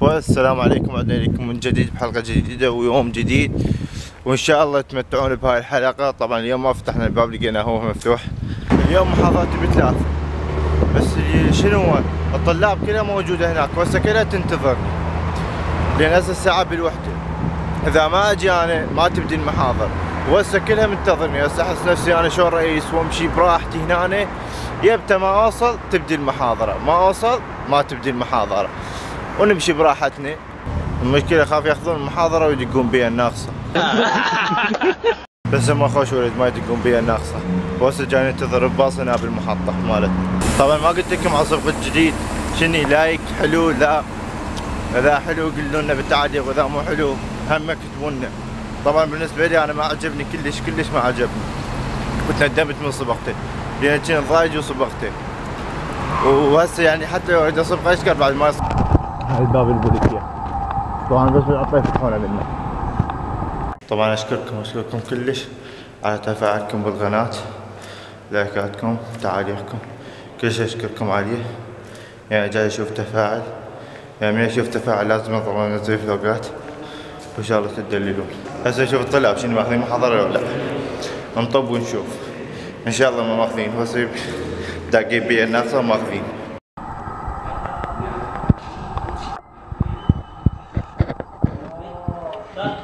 والسلام عليكم، عدنا لكم من جديد بحلقة جديدة ويوم جديد، وإن شاء الله تمتعون بهاي الحلقة. طبعا اليوم ما فتحنا الباب لقيناه هو مفتوح. اليوم محاضرتي بثلاثة، بس شنو هو الطلاب كلها موجودة هناك وهسه كلها تنتظرني، لأن هسه الساعة بالوحدة. إذا ما أجي أنا ما تبدي المحاضرة، وهسه كلها منتظرني. هسه أحس نفسي أنا شو رئيس وأمشي براحتي هنا، يبتا ما أوصل تبدي المحاضرة، ما أوصل ما تبدي المحاضرة، ونمشي براحتنا. المشكلة خاف ياخذون المحاضرة ويدقون بيها الناقصة. بس ما خوش ولد ما يدقون بيها الناقصة. وهسه جاي ننتظر الباص هنا بالمحطة مالتنا. طبعا ما قلت لكم على صفقة جديد، شني لايك حلو؟ لا، إذا حلو قولوا لنا بالتعليق، وإذا مو حلو هم اكتبوا لنا. طبعا بالنسبة لي أنا ما عجبني كلش ما عجبني، كنت ندمت من صبغته لأن كنت ضايج وصبغته. وهسه يعني حتى لو اريد اصبغه اشكر بعد ما يصبغ. هاي الباب البوليسية طبعا بس بالعطله يفتحونه منا. طبعا اشكركم كلش على تفاعلكم بالقناة، لايكاتكم، تعاليقكم، كل شيء اشكركم عليه. يعني جاي اشوف تفاعل، يعني من اشوف تفاعل لازم طبعا انزل فلوقات، وان شاء الله تدللون. هسه نشوف الطلاب شنو ماخذين محاضرة ولا لا، نطب ونشوف. ان شاء الله ما ماخذين، بس داقين بيها الناقصة ماخذين.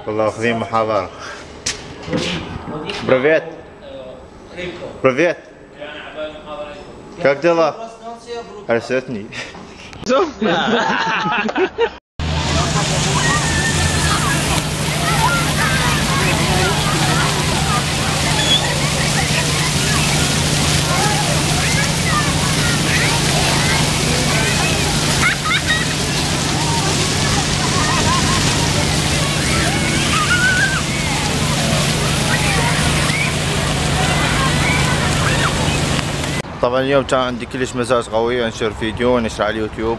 والله واخذين محاضرة. بريفيت بريفيت как дела؟ Арсетни. طبعا اليوم كان عندي كلش مزاج قوي انشر فيديو ونشر على اليوتيوب،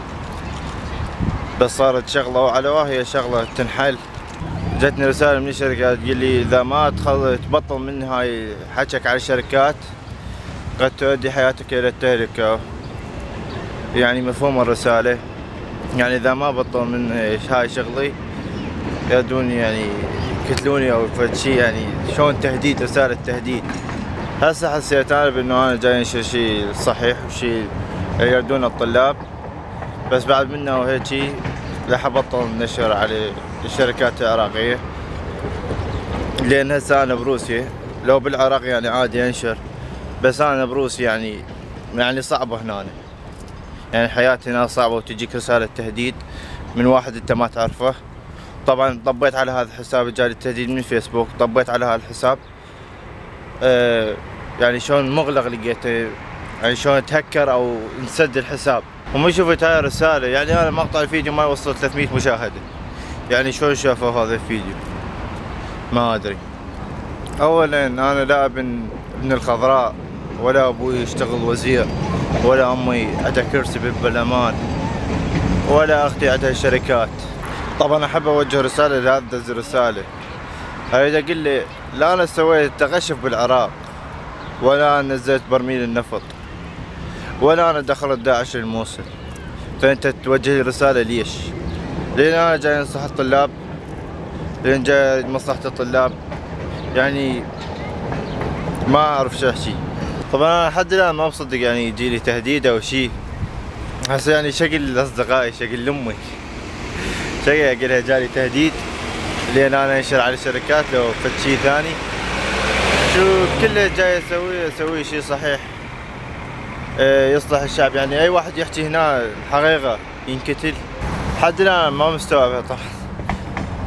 بس صارت شغله وعلى وهي شغله تنحل. جتني رساله من الشركات تقول لي اذا ما تبطل من هاي حكيك على الشركات قد تؤدي حياتك الى التهلكه. يعني مفهوم الرساله، يعني اذا ما بطل من هاي شغلي يدوني يعني يقتلوني او فد شي، يعني شلون تهديد، رساله تهديد. هسه حسيت انا بانه انا جاي انشر شيء صحيح وشيء يردون الطلاب، بس بعد منه وهيجي راح ابطل نشر على الشركات العراقية، لان هسه انا بروسيا. لو بالعراق يعني عادي انشر، بس انا بروسيا يعني صعبة هنا، يعني حياتي هنا صعبة، وتجيك رسالة تهديد من واحد انت ما تعرفه. طبعا طبيت على هذا الحساب، جالي التهديد من فيسبوك، طبيت على هذا الحساب. يعني شلون مغلق لقيته، يعني شلون تهكر او نسد الحساب. وما شفت هاي الرسالة، يعني انا مقطع الفيديو ما يوصل 300 مشاهدة، يعني شلون شافوا هذا الفيديو ما ادري. اولا انا لا ابن الخضراء، ولا ابوي يشتغل وزير، ولا امي عندها كرسي بالبرلمان، ولا اختي عندها شركات. طبعا احب اوجه رسالة لهذا دز رسالة، اريد اقول لي لا انا سويت تغشف بالعراق، ولا انا نزلت برميل النفط، ولا انا دخلت داعش الموصل. فانت توجه لي رسالة ليش؟ لان انا جاي انصح الطلاب، لان جاي مصلحة الطلاب، يعني ما اعرف شو احكي. طبعا انا لحد الان ما بصدق يعني يجي لي تهديد او شيء. هسه يعني شكل لاصدقائي، شكل لامي، شكل اقولها جالي تهديد لان انا انشر على الشركات لو فد شيء ثاني. شو كله جاي اسوي شيء صحيح يصلح الشعب. يعني اي واحد يحكي هنا الحقيقة ينقتل. لحد الان ما مستوعبه طبعا،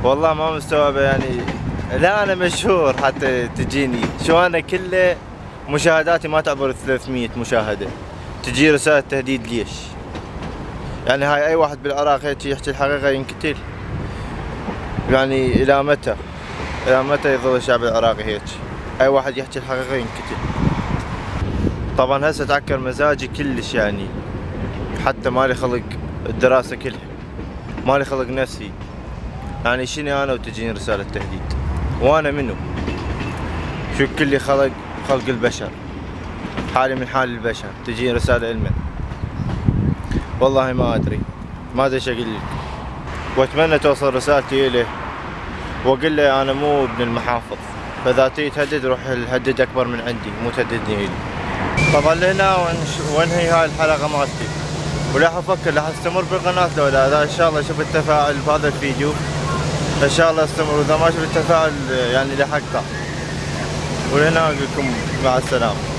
والله ما مستوعبه. يعني لا انا مشهور حتى تجيني شو انا كله مشاهداتي ما تعبر 300 مشاهدة، تجي رسالة تهديد ليش؟ يعني هاي اي واحد بالعراق هيك يحكي الحقيقة ينقتل. يعني الى متى يظل الشعب العراقي هيك؟ اي واحد يحكي الحقيقة ينقتل. طبعا هسه تعكر مزاجي كلش، يعني حتى مالي خلق الدراسة كلها، مالي خلق نفسي. يعني شنو انا وتجيني رسالة تهديد؟ وانا منو؟ شو كلي خلق البشر، حالي من حال البشر، تجيني رسالة المن؟ والله ما ادري ايش اقول لك. واتمنى توصل رسالتي اليه، واقول له انا مو ابن المحافظ، فاذا تيجي تهدد روح الهدد اكبر من عندي، مو تهددني الي. طبعا لهنا وانهي هاي الحلقه مالتي، وراح افكر راح استمر بالقناه لو لا. اذا ان شاء الله شفت تفاعل بهذا الفيديو ان شاء الله استمر، واذا ما شفت تفاعل يعني راح اقطع. ولهنا اقول لكم مع السلامه.